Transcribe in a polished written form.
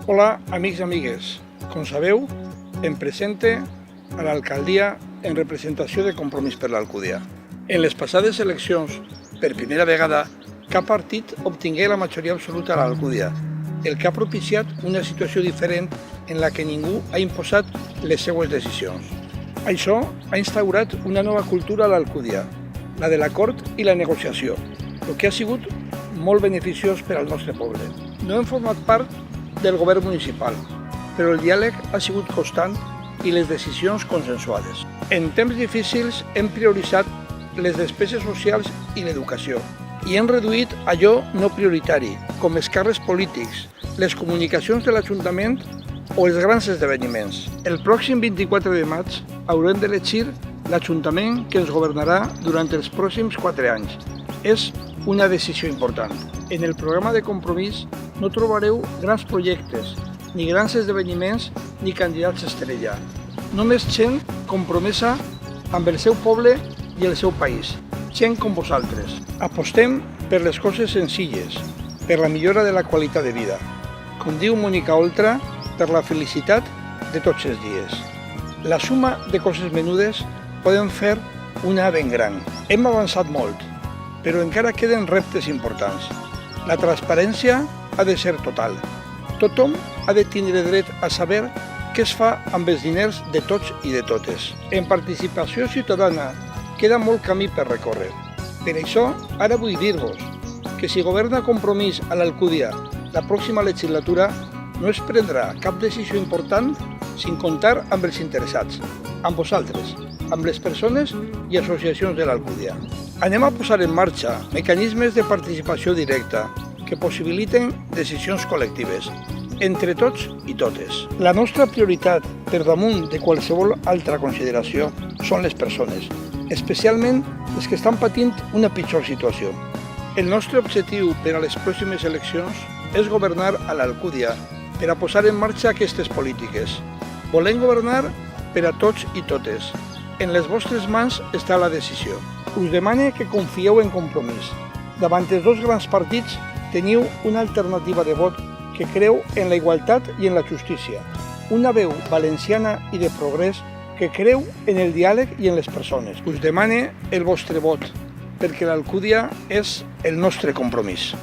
Hola, amics i amigues. Com sabeu, em presente a l'alcaldia en representació de Compromís per l'Alcúdia. En les passades eleccions, per primera vegada, cap partit obtingué la majoria absoluta a l'Alcúdia, el que ha propiciat una situació diferent en la que ningú ha imposat les seues decisions. Això ha instaurat una nova cultura a l'Alcúdia, la de l'acord i la negociació, el que ha sigut molt beneficiós per al nostre poble. No hem format part del govern municipal, però el diàleg ha sigut constant i les decisions consensuades. En temps difícils hem prioritzat les despeses socials i l'educació i hem reduït allò no prioritari, com els càrrecs polítics, les comunicacions de l'Ajuntament o els grans esdeveniments. El pròxim 24 de maig haurem d'elegir l'Ajuntament que ens governarà durant els pròxims 4 anys. És una decisió important. En el programa de Compromís no trobareu grans projectes, ni grans esdeveniments, ni candidats estrella. Només gent compromesa amb el seu poble i el seu país. Gent com vosaltres. Apostem per les coses senzilles, per la millora de la qualitat de vida. Com diu Mònica Oltra, per la felicitat de tots els dies. La suma de coses menudes poden fer una ben gran. Hem avançat molt, però encara queden reptes importants. La transparència ha de ser total. Tothom ha de tindre dret a saber què es fa amb els diners de tots i de totes. En participació ciutadana queda molt camí per recórrer. Per això, ara vull dir-vos que si governa Compromís a l'Alcúdia la pròxima legislatura, no es prendrà cap decisió important sin comptar amb els interessats, amb vosaltres, amb les persones i associacions de l'Alcúdia. Anem a posar en marxa mecanismes de participació directa que possibiliten decisions col·lectives, entre tots i totes. La nostra prioritat, per damunt de qualsevol altra consideració, són les persones, especialment les que estan patint una pitjor situació. El nostre objectiu per a les pròximes eleccions és governar a l'Alcúdia per a posar en marxa aquestes polítiques. Volem governar per a tots i totes. En les vostres mans està la decisió. Us demane que confieu en Compromís. Davant els dos grans partits teniu una alternativa de vot que creu en la igualtat i en la justícia. Una veu valenciana i de progrés que creu en el diàleg i en les persones. Us demane el vostre vot, perquè l'Alcúdia és el nostre compromís.